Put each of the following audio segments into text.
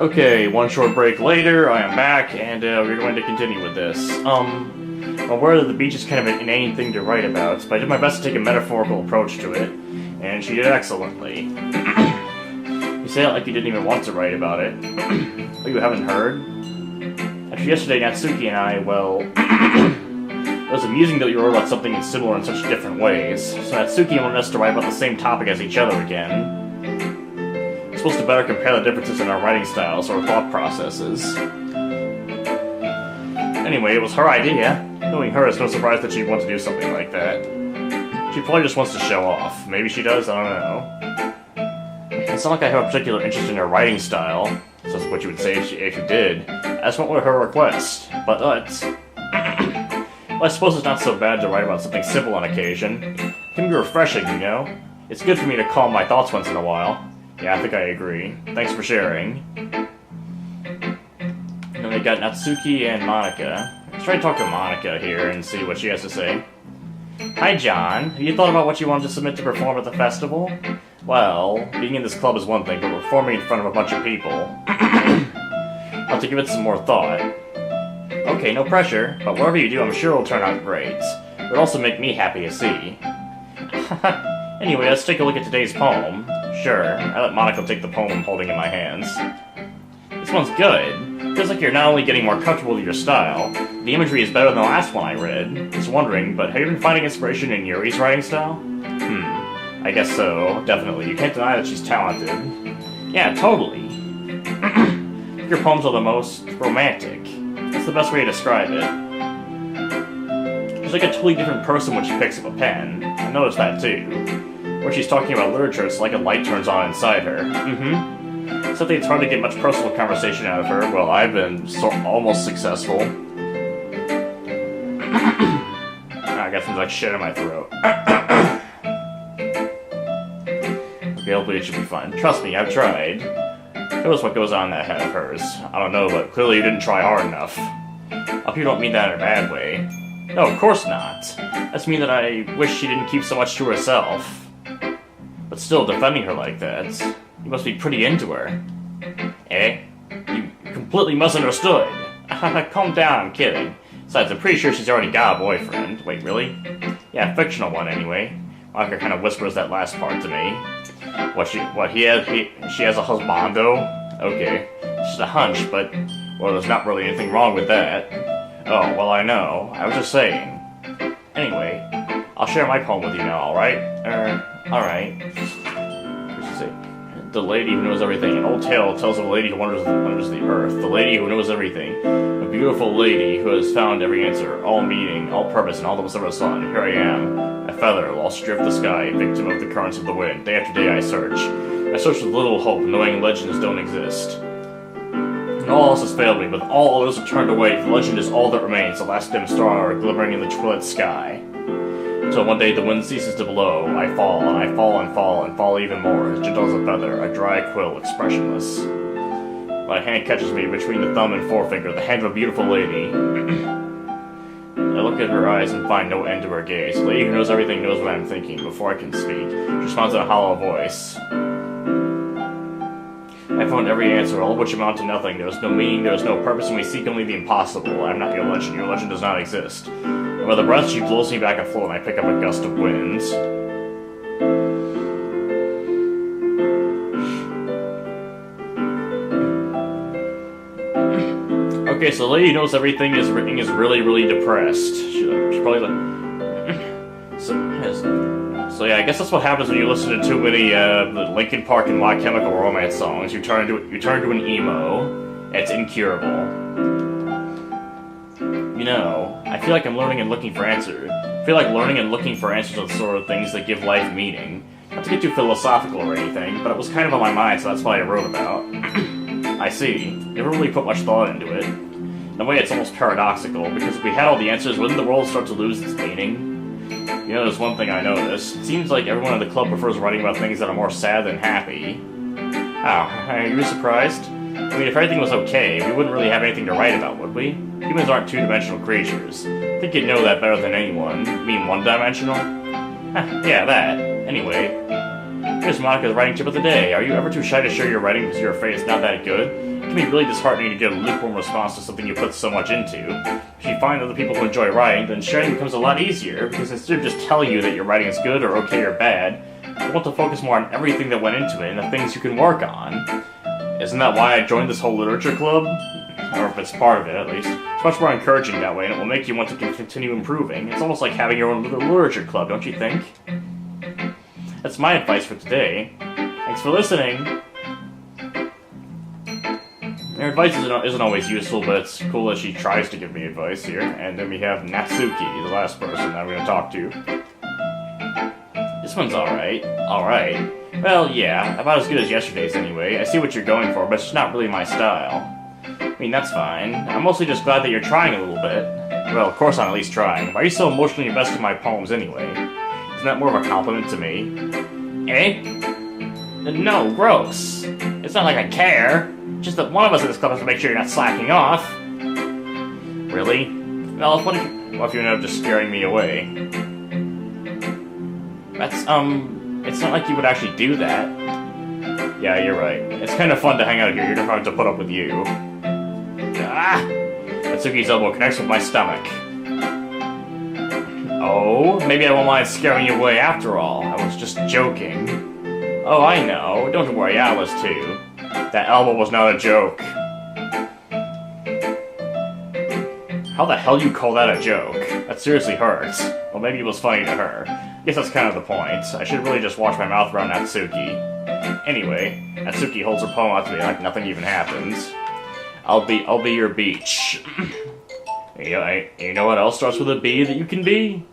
Okay, one short break later, I am back, and we're going to continue with this. I'm aware that the beach is kind of an inane thing to write about, but I did my best to take a metaphorical approach to it, and she did excellently. You say it like you didn't even want to write about it. Oh, you haven't heard? After yesterday, Natsuki and I, well... It was amusing that you wrote about something similar in such different ways, so Natsuki wanted us to write about the same topic as each other again. We're supposed to better compare the differences in our writing styles or thought processes. Anyway, it was her idea. Knowing her, it's no surprise that she'd want to do something like that. She probably just wants to show off. Maybe she does, I don't know. It's not like I have a particular interest in her writing style, so that's what you would say if you did. I just went with her request. But well, I suppose it's not so bad to write about something simple on occasion. It can be refreshing, you know? It's good for me to calm my thoughts once in a while. Yeah, I think I agree. Thanks for sharing. And then we got Natsuki and Monika. Let's try to talk to Monika here and see what she has to say. Hi, John. Have you thought about what you wanted to submit to perform at the festival? Well, being in this club is one thing, but performing in front of a bunch of people... I'll have to give it some more thought. Okay, no pressure, but whatever you do, I'm sure it'll turn out great. It would also make me happy to see. Anyway, let's take a look at today's poem. Sure, I let Monika take the poem I'm holding in my hands. This one's good. Feels like you're not only getting more comfortable with your style, the imagery is better than the last one I read. Just wondering, but have you been finding inspiration in Yuri's writing style? I guess so, definitely. You can't deny that she's talented. Yeah, totally. Your poems are the most romantic. That's the best way to describe it. She's like a totally different person when she picks up a pen. I noticed that too. When she's talking about literature, it's like a light turns on inside her. Except that it's hard to get much personal conversation out of her. Well, I've been almost successful. I got some like shit in my throat. Okay, hopefully it should be fine. Trust me, I've tried. Who knows what goes on in that head of hers? I don't know, but clearly you didn't try hard enough. I hope you don't mean that in a bad way. No, of course not. That's mean that I wish she didn't keep so much to herself. But still, defending her like that, you must be pretty into her. Eh? You completely misunderstood. Calm down, I'm kidding. Besides, I'm pretty sure she's already got a boyfriend. Wait, really? Yeah, a fictional one anyway. Monika kind of whispers that last part to me. She has a husbando? Okay. It's just a hunch, but, well, there's not really anything wrong with that. Oh, well, I know. I was just saying. Anyway, I'll share my poem with you now, alright? Alright. What does she say? The lady who knows everything. An old tale tells of a lady who wanders the earth. The lady who knows everything. A beautiful lady who has found every answer, all meaning, all purpose, and all that was ever sought. And here I am, a feather, lost adrift the sky, victim of the currents of the wind. Day after day I search. I search with little hope, knowing legends don't exist. And all else has failed me, but all others have turned away. The legend is all that remains, the last dim star glimmering in the twilight sky. Until one day the wind ceases to blow, I fall, and I fall and fall, and fall even more, as gentle as a feather, a dry quill, expressionless. My hand catches me between the thumb and forefinger, the hand of a beautiful lady. I look at her eyes and find no end to her gaze. The lady who knows everything knows what I'm thinking before I can speak. She responds in a hollow voice. I found every answer, all of which amount to nothing. There is no meaning, there is no purpose, and we seek only the impossible. I am not your legend. Your legend does not exist. And with a breath, she blows me back afloat, and I pick up a gust of wind. Okay, so the lady who knows everything is really, really depressed. She's probably like... So yeah, I guess that's what happens when you listen to too many the Linkin Park and My Chemical Romance songs. You turn into an emo, and it's incurable. You know, I feel like I'm learning and looking for answers. I feel like learning and looking for answers are the sort of things that give life meaning. Not to get too philosophical or anything, but it was kind of on my mind, so that's what I wrote about. I see. Never really put much thought into it. In a way, it's almost paradoxical, because if we had all the answers, wouldn't the world start to lose its meaning? You know, there's one thing I noticed. It seems like everyone in the club prefers writing about things that are more sad than happy. Oh, are you surprised? I mean, if everything was okay, we wouldn't really have anything to write about, would we? Humans aren't two-dimensional creatures. I think you'd know that better than anyone. You mean one-dimensional? Yeah, that. Anyway, here's Monika's writing tip of the day. Are you ever too shy to share your writing because you're afraid it's not that good? It can can be really disheartening to get a lukewarm response to something you put so much into. If you find other people who enjoy writing, then sharing becomes a lot easier, because instead of just telling you that your writing is good or okay or bad, I want to focus more on everything that went into it and the things you can work on. Isn't that why I joined this whole literature club? Or if it's part of it, at least. It's much more encouraging that way, and it will make you want to continue improving. It's almost like having your own little literature club, don't you think? That's my advice for today. Thanks for listening! Her advice isn't always useful, but it's cool that she tries to give me advice here. And then we have Natsuki, the last person that I'm going to talk to. This one's alright. Alright. Well, yeah, about as good as yesterday's anyway. I see what you're going for, but it's just not really my style. I mean, that's fine. I'm mostly just glad that you're trying a little bit. Well, of course I'm at least trying. Why are you so emotionally invested in my poems anyway? Isn't that more of a compliment to me? Eh? No, gross. It's not like I care. Just that one of us in this club has to make sure you're not slacking off. Really? Well, what if you end up just scaring me away? That's, it's not like you would actually do that. Yeah, you're right. It's kind of fun to hang out here. You're gonna have to put up with you. Ah! Natsuki's elbow connects with my stomach. Oh, maybe I won't mind scaring you away after all. I was just joking. Oh, I know. Don't worry, I was too. That elbow was not a joke. How the hell do you call that a joke? That seriously hurts. Well, maybe it was funny to her. Guess that's kind of the point. I should really just watch my mouth around Natsuki. Anyway, Natsuki holds her poem out to me like nothing even happens. I'll be your beach. You know what else starts with a B that you can be?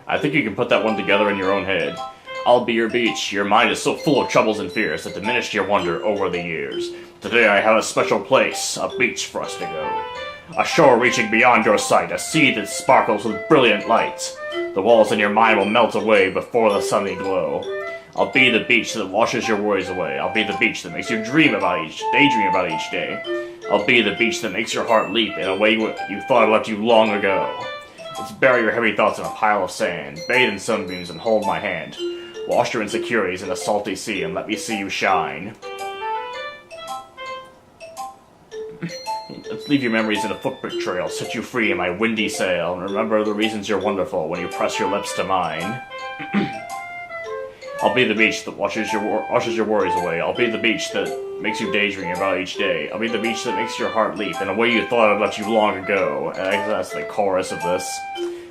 I think you can put that one together in your own head. I'll be your beach. Your mind is so full of troubles and fears that diminished your wonder over the years. Today I have a special place, a beach for us to go. A shore reaching beyond your sight, a sea that sparkles with brilliant light. The walls in your mind will melt away before the sunny glow. I'll be the beach that washes your worries away. I'll be the beach that makes you daydream about each day. I'll be the beach that makes your heart leap in a way you thought left you long ago. Let's bury your heavy thoughts in a pile of sand, bathe in sunbeams and hold my hand. Wash your insecurities in the salty sea and let me see you shine. Let's leave your memories in a footprint trail, set you free in my windy sail, and remember the reasons you're wonderful when you press your lips to mine. I'll be the beach that washes your worries away. I'll be the beach that makes you daydream about each day. I'll be the beach that makes your heart leap in a way you thought about you long ago. And I guess that's the chorus of this.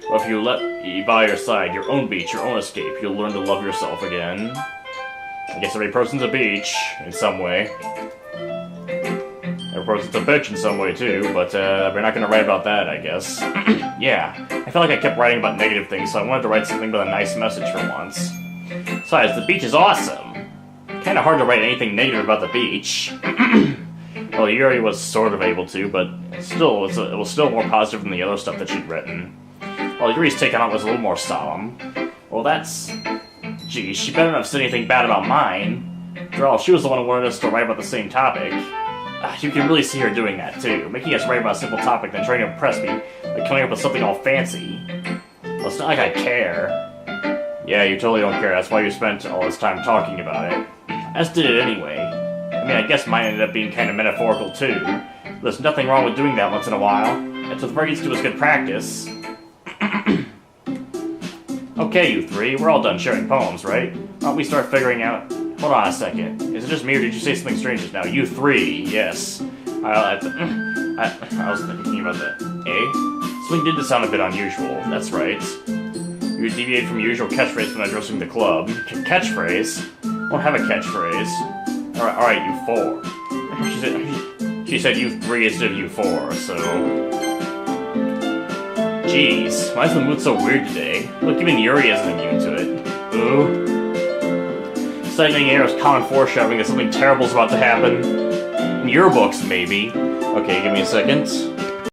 But if you let me by your side, your own beach, your own escape, you'll learn to love yourself again. I guess every person's a beach, in some way. Every person's a bitch in some way, too, but we're not gonna write about that, I guess. Yeah, I felt like I kept writing about negative things, so I wanted to write something with a nice message for once. Besides, the beach is awesome. Kinda hard to write anything negative about the beach. Well, Yuri was sort of able to, but still, it was still more positive than the other stuff that she'd written. Well, Yuri's take on it was a little more solemn. Well, that's... Geez, she better not have said anything bad about mine. After all, she was the one who wanted us to write about the same topic. You can really see her doing that, too. Making us write about a simple topic, then trying to impress me by coming up with something all fancy. Well, it's not like I care. Yeah, you totally don't care. That's why you spent all this time talking about it. As did it anyway. I mean, I guess mine ended up being kind of metaphorical, too. There's nothing wrong with doing that once in a while. It's what the very least to is good practice. Okay, you three, we're all done sharing poems, right? Why don't we start figuring out... Hold on a second. Is it just me, or did you say something strange just now? You three, yes. I was thinking about that. Eh? Something did sound a bit unusual. That's right. You deviate from your usual catchphrase when addressing the club. Catchphrase? I don't have a catchphrase. Alright, you four. She said you three instead of you four, so... Jeez, why is the mood so weird today? Look, even Yuri isn't immune to it. Ooh. Stagnating air is common foreshadowing that something terrible is about to happen. In your books, maybe. Okay, give me a second.